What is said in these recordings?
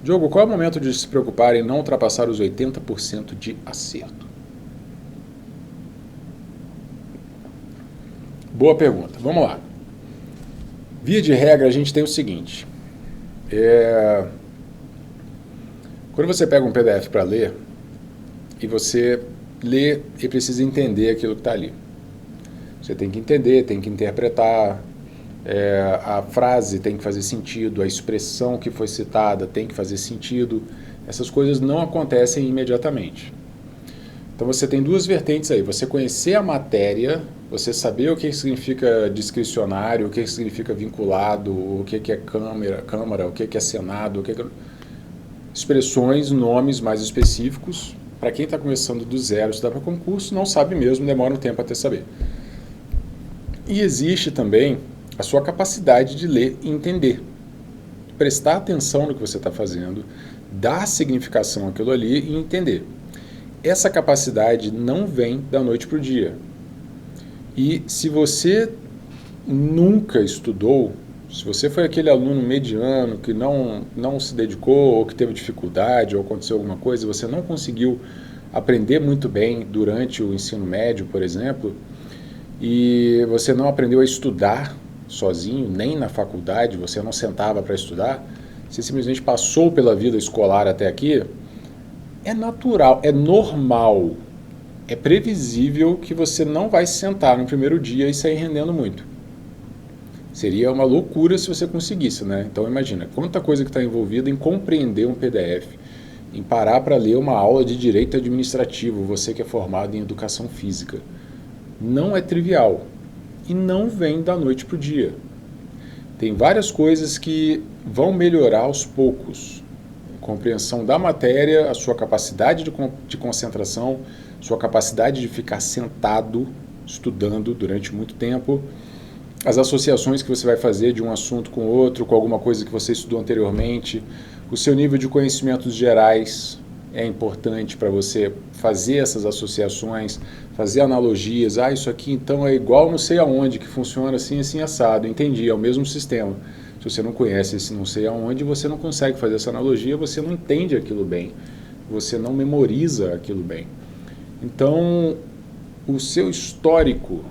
Diogo, qual é o momento de se preocupar em não ultrapassar os 80% de acerto? Boa pergunta. Vamos lá. Via de regra, a gente tem o seguinte. Quando você pega um PDF para ler, e você lê e precisa entender aquilo que está ali. Você tem que entender, tem que interpretar, a frase tem que fazer sentido, a expressão que foi citada tem que fazer sentido. Essas coisas não acontecem imediatamente. Então você tem duas vertentes aí. Você conhecer a matéria, você saber o que significa discricionário, o que significa vinculado, o que é câmara, o que é senado, expressões, nomes mais específicos. Para quem está começando do zero, estudar para concurso, não sabe mesmo, demora um tempo até saber. E existe também a sua capacidade de ler e entender. Prestar atenção no que você está fazendo, dar significação àquilo ali e entender. Essa capacidade não vem da noite para o dia. E se você nunca estudou, se você foi aquele aluno mediano que não se dedicou, ou que teve dificuldade, ou aconteceu alguma coisa, e você não conseguiu aprender muito bem durante o ensino médio, por exemplo, e você não aprendeu a estudar sozinho, nem na faculdade, você não sentava para estudar, você simplesmente passou pela vida escolar até aqui, é natural, é normal, é previsível que você não vai se sentar no primeiro dia e sair rendendo muito. Seria uma loucura se você conseguisse, né? Então imagina, quanta coisa que está envolvida em compreender um PDF, em parar para ler uma aula de direito administrativo, você que é formado em educação física. Não é trivial e não vem da noite para o dia. Tem várias coisas que vão melhorar aos poucos. A compreensão da matéria, a sua capacidade de concentração, sua capacidade de ficar sentado estudando durante muito tempo, as associações que você vai fazer de um assunto com outro, com alguma coisa que você estudou anteriormente, o seu nível de conhecimentos gerais é importante para você fazer essas associações, fazer analogias. Ah, isso aqui então é igual não sei aonde, que funciona assim, assim, assado. Entendi, é o mesmo sistema. Se você não conhece esse não sei aonde, você não consegue fazer essa analogia, você não entende aquilo bem, você não memoriza aquilo bem. Então, o seu histórico,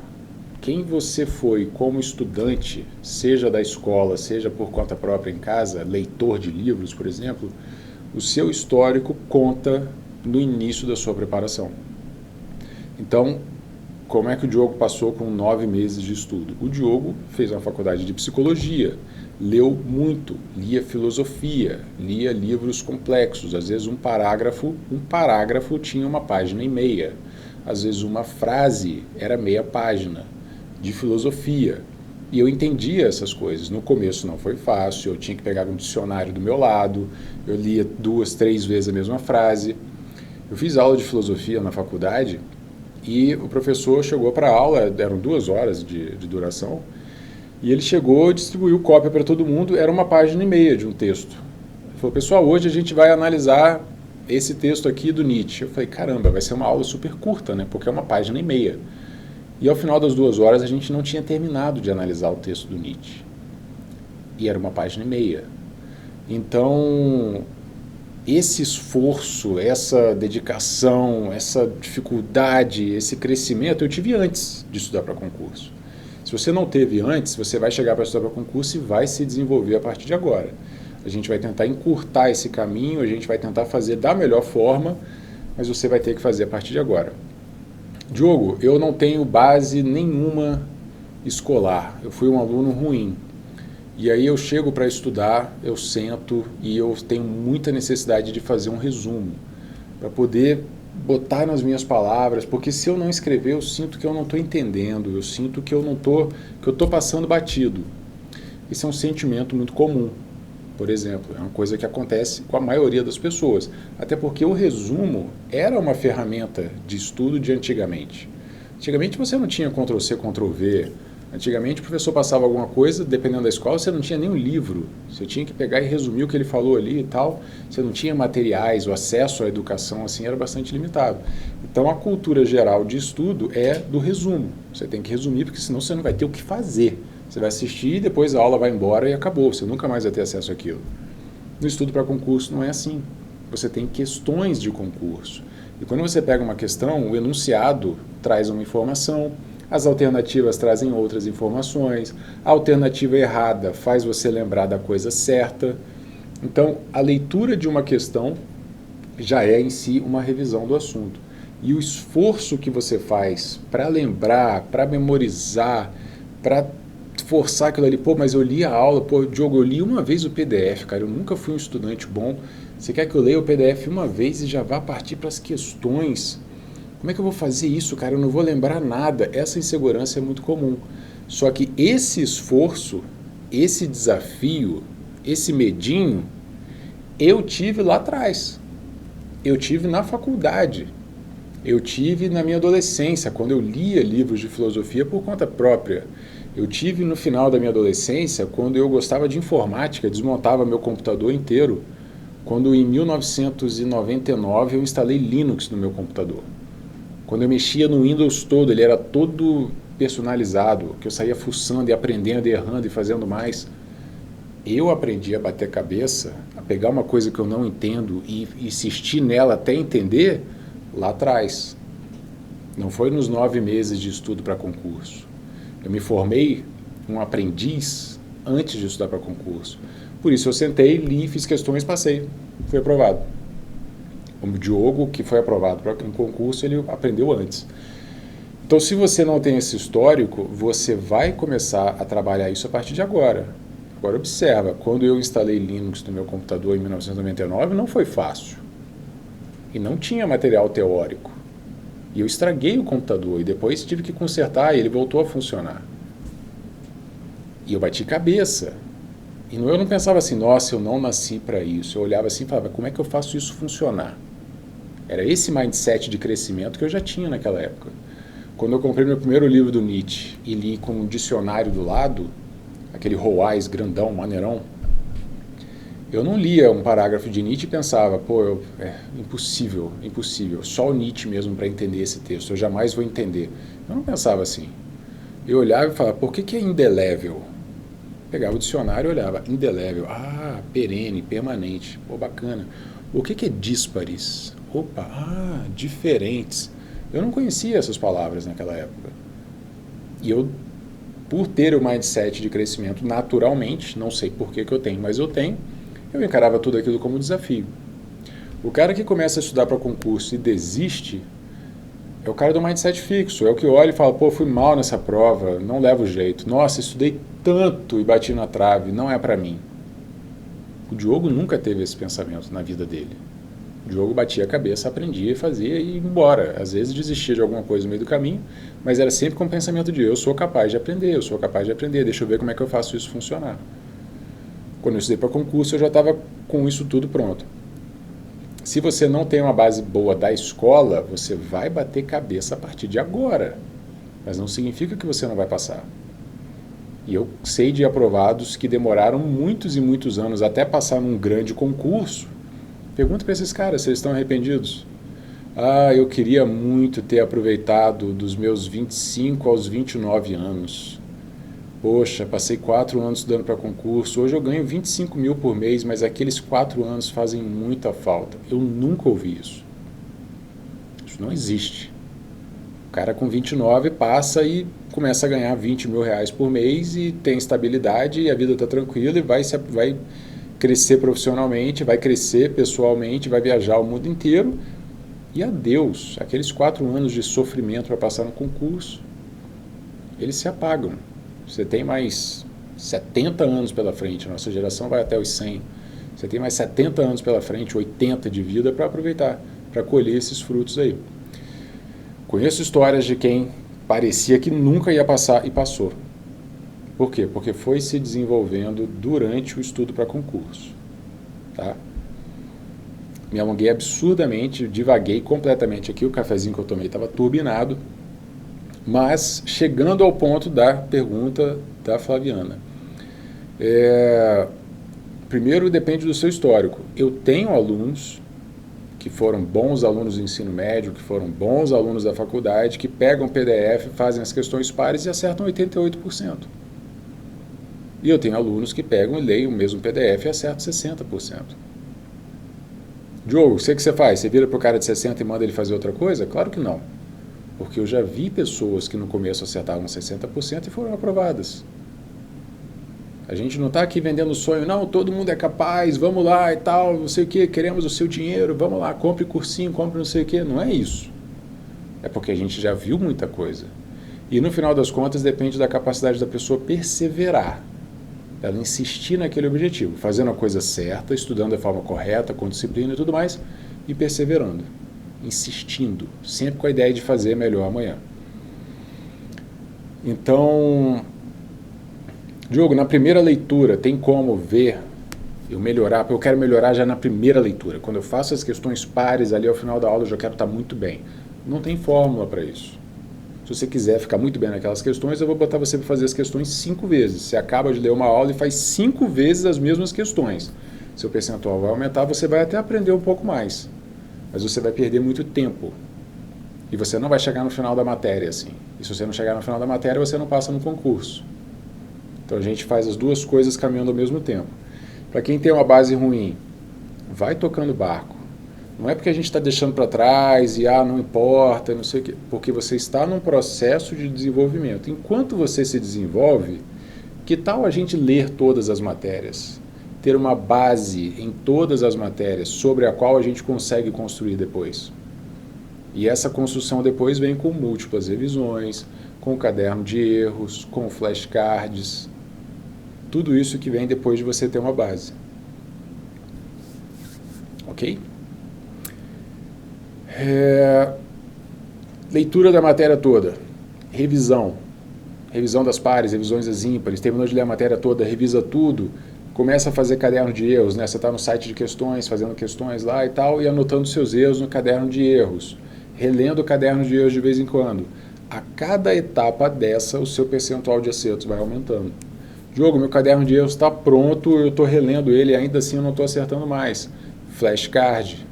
quem você foi como estudante, seja da escola, seja por conta própria em casa, leitor de livros, por exemplo, o seu histórico conta no início da sua preparação. Então, como é que o Diogo passou com 9 meses de estudo? O Diogo fez uma faculdade de psicologia, leu muito, lia filosofia, lia livros complexos, às vezes um parágrafo tinha 1,5 páginas. Às vezes uma frase era meia página de filosofia. E eu entendia essas coisas. No começo não foi fácil, eu tinha que pegar um dicionário do meu lado, eu lia 2, 3 vezes a mesma frase. Eu fiz aula de filosofia na faculdade e o professor chegou para a aula, eram 2 horas de duração, e ele chegou e distribuiu cópia para todo mundo, era 1,5 páginas de um texto. Ele falou, pessoal, hoje a gente vai analisar esse texto aqui do Nietzsche. Eu falei, caramba, vai ser uma aula super curta, né? Porque é 1,5 páginas. E ao final das 2 horas a gente não tinha terminado de analisar o texto do Nietzsche. E era 1,5 páginas. Então, esse esforço, essa dedicação, essa dificuldade, esse crescimento, eu tive antes de estudar para concurso. Se você não teve antes, você vai chegar para estudar para concurso e vai se desenvolver a partir de agora. A gente vai tentar encurtar esse caminho, a gente vai tentar fazer da melhor forma, mas você vai ter que fazer a partir de agora. Diogo, eu não tenho base nenhuma escolar, eu fui um aluno ruim. E aí eu chego para estudar, eu sento e eu tenho muita necessidade de fazer um resumo, para poder botar nas minhas palavras, porque se eu não escrever, eu sinto que eu não estou entendendo, eu sinto que eu estou passando batido. Isso é um sentimento muito comum, por exemplo, é uma coisa que acontece com a maioria das pessoas, até porque o resumo era uma ferramenta de estudo de antigamente. Antigamente você não tinha Ctrl+C, Ctrl+V, antigamente o professor passava alguma coisa, dependendo da escola, você não tinha nem um livro, você tinha que pegar e resumir o que ele falou ali e tal, você não tinha materiais, o acesso à educação assim era bastante limitado. Então a cultura geral de estudo é do resumo, você tem que resumir porque senão você não vai ter o que fazer. Você vai assistir, depois a aula vai embora e acabou, você nunca mais vai ter acesso àquilo. No estudo para concurso não é assim. Você tem questões de concurso. E quando você pega uma questão, o enunciado traz uma informação, as alternativas trazem outras informações, a alternativa errada faz você lembrar da coisa certa. Então, a leitura de uma questão já é em si uma revisão do assunto. E o esforço que você faz para lembrar, para memorizar, para forçar aquilo ali, pô, mas eu li a aula, pô, Diogo, eu li uma vez o PDF, cara, eu nunca fui um estudante bom, você quer que eu leia o PDF uma vez e já vá partir para as questões? Como é que eu vou fazer isso, cara? Eu não vou lembrar nada. Essa insegurança é muito comum. Só que esse esforço, esse desafio, esse medinho, eu tive lá atrás. Eu tive na faculdade. Eu tive na minha adolescência, quando eu lia livros de filosofia por conta própria. Eu tive no final da minha adolescência, quando eu gostava de informática, desmontava meu computador inteiro, quando em 1999 eu instalei Linux no meu computador. Quando eu mexia no Windows todo, ele era todo personalizado, que eu saía fuçando e aprendendo e errando e fazendo mais. Eu aprendi a bater cabeça, a pegar uma coisa que eu não entendo e insistir nela até entender lá atrás. Não foi nos 9 meses de estudo para concurso. Eu me formei um aprendiz antes de estudar para concurso. Por isso eu sentei, li, fiz questões, passei. Fui aprovado. O Diogo, que foi aprovado para um concurso, ele aprendeu antes. Então, se você não tem esse histórico, você vai começar a trabalhar isso a partir de agora. Agora, observa, quando eu instalei Linux no meu computador em 1999, não foi fácil. E não tinha material teórico. E eu estraguei o computador e depois tive que consertar e ele voltou a funcionar. E eu bati cabeça. E eu não pensava assim, nossa, eu não nasci para isso. Eu olhava assim e falava, como é que eu faço isso funcionar? Era esse mindset de crescimento que eu já tinha naquela época. Quando eu comprei meu primeiro livro do Nietzsche e li com um dicionário do lado, aquele Roais grandão, maneirão, eu não lia um parágrafo de Nietzsche e pensava, pô, impossível, impossível, só o Nietzsche mesmo para entender esse texto, eu jamais vou entender. Eu não pensava assim. Eu olhava e falava, por que é indelével? Pegava o dicionário e olhava, indelével, perene, permanente, pô, bacana. O que é díspares? Opa, diferentes. Eu não conhecia essas palavras naquela época. E eu, por ter o mindset de crescimento naturalmente, não sei por que eu tenho, mas eu tenho, eu encarava tudo aquilo como desafio. O cara que começa a estudar para concurso e desiste, é o cara do mindset fixo, é o que olha e fala, pô, fui mal nessa prova, não levo jeito. Nossa, estudei tanto e bati na trave, não é para mim. O Diogo nunca teve esse pensamento na vida dele. O Diogo batia a cabeça, aprendia, fazia e ia embora. Às vezes desistia de alguma coisa no meio do caminho, mas era sempre com o pensamento de eu sou capaz de aprender, deixa eu ver como é que eu faço isso funcionar. Quando eu estudei para concurso, eu já estava com isso tudo pronto. Se você não tem uma base boa da escola, você vai bater cabeça a partir de agora. Mas não significa que você não vai passar. E eu sei de aprovados que demoraram muitos e muitos anos até passar num grande concurso. Pergunta para esses caras se eles estão arrependidos. Eu queria muito ter aproveitado dos meus 25 aos 29 anos. Poxa, passei 4 anos estudando para concurso, hoje eu ganho 25 mil por mês, mas aqueles 4 anos fazem muita falta. Eu nunca ouvi isso. Isso não existe. O cara com 29 passa e começa a ganhar 20 mil reais por mês e tem estabilidade e a vida está tranquila e vai crescer profissionalmente, vai crescer pessoalmente, vai viajar o mundo inteiro e adeus. Aqueles 4 anos de sofrimento para passar no concurso, eles se apagam. Você tem mais 70 anos pela frente, nossa geração vai até os 100. Você tem mais 70 anos pela frente, 80 de vida para aproveitar, para colher esses frutos aí. Conheço histórias de quem parecia que nunca ia passar e passou. Por quê? Porque foi se desenvolvendo durante o estudo para concurso. Tá? Me alonguei absurdamente, divaguei completamente aqui, o cafezinho que eu tomei estava turbinado, mas chegando ao ponto da pergunta da Flaviana. Primeiro, depende do seu histórico. Eu tenho alunos que foram bons alunos do ensino médio, que foram bons alunos da faculdade, que pegam PDF, fazem as questões pares e acertam 88%. E eu tenho alunos que pegam e leem o mesmo PDF e acertam 60%. Diogo, o que você faz? Você vira para o cara de 60 e manda ele fazer outra coisa? Claro que não. Porque eu já vi pessoas que no começo acertavam 60% e foram aprovadas. A gente não está aqui vendendo sonho, não, todo mundo é capaz, vamos lá e tal, não sei o que, queremos o seu dinheiro, vamos lá, compre cursinho, compre não sei o que. Não é isso. É porque a gente já viu muita coisa. E no final das contas depende da capacidade da pessoa perseverar. Ela insistir naquele objetivo, fazendo a coisa certa, estudando da forma correta, com disciplina e tudo mais, e perseverando, insistindo, sempre com a ideia de fazer melhor amanhã. Então, Diogo, na primeira leitura tem como ver eu melhorar, porque eu quero melhorar já na primeira leitura. Quando eu faço as questões pares ali ao final da aula, eu já quero estar muito bem. Não tem fórmula para isso. Se você quiser ficar muito bem naquelas questões, eu vou botar você para fazer as questões 5 vezes. Você acaba de ler uma aula e faz 5 vezes as mesmas questões. Seu percentual vai aumentar, você vai até aprender um pouco mais. Mas você vai perder muito tempo. E você não vai chegar no final da matéria assim. E se você não chegar no final da matéria, você não passa no concurso. Então a gente faz as duas coisas caminhando ao mesmo tempo. Para quem tem uma base ruim, vai tocando barco. Não é porque a gente está deixando para trás e não importa, não sei o quê, porque você está num processo de desenvolvimento. Enquanto você se desenvolve, que tal a gente ler todas as matérias? Ter uma base em todas as matérias sobre a qual a gente consegue construir depois. E essa construção depois vem com múltiplas revisões, com caderno de erros, com flashcards. Tudo isso que vem depois de você ter uma base. Ok? Leitura da matéria toda, revisão das pares, revisões das ímpares, terminou de ler a matéria toda, revisa tudo, começa a fazer caderno de erros, né? Você está no site de questões, fazendo questões lá e tal, e anotando seus erros no caderno de erros, relendo o caderno de erros de vez em quando. A cada etapa dessa, o seu percentual de acertos vai aumentando. Diogo, meu caderno de erros está pronto, eu estou relendo ele e ainda assim eu não estou acertando mais. Flashcard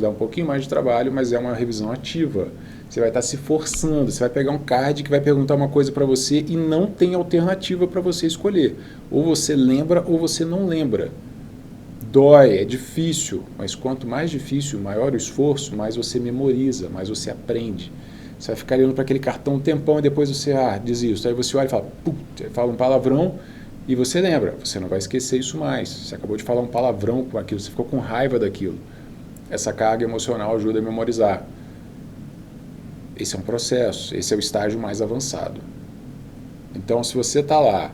dá um pouquinho mais de trabalho, mas é uma revisão ativa. Você vai estar se forçando, você vai pegar um card que vai perguntar uma coisa para você e não tem alternativa para você escolher. Ou você lembra ou você não lembra. Dói, é difícil, mas quanto mais difícil, maior o esforço, mais você memoriza, mais você aprende. Você vai ficar olhando para aquele cartão um tempão e depois você, desisto. Aí você olha e fala, fala um palavrão e você lembra. Você não vai esquecer isso mais. Você acabou de falar um palavrão com aquilo, você ficou com raiva daquilo. Essa carga emocional ajuda a memorizar. Esse é um processo, esse é o estágio mais avançado. Então, se você está lá,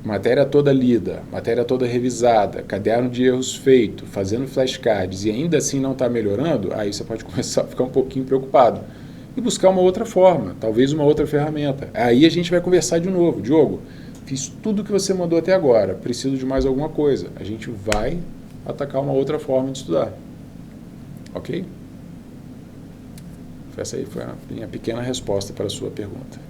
matéria toda lida, matéria toda revisada, caderno de erros feito, fazendo flashcards e ainda assim não está melhorando, aí você pode começar a ficar um pouquinho preocupado e buscar uma outra forma, talvez uma outra ferramenta. Aí a gente vai conversar de novo. Diogo, fiz tudo que você mandou até agora, preciso de mais alguma coisa. A gente vai atacar uma outra forma de estudar. Ok? Essa aí foi a minha pequena resposta para a sua pergunta.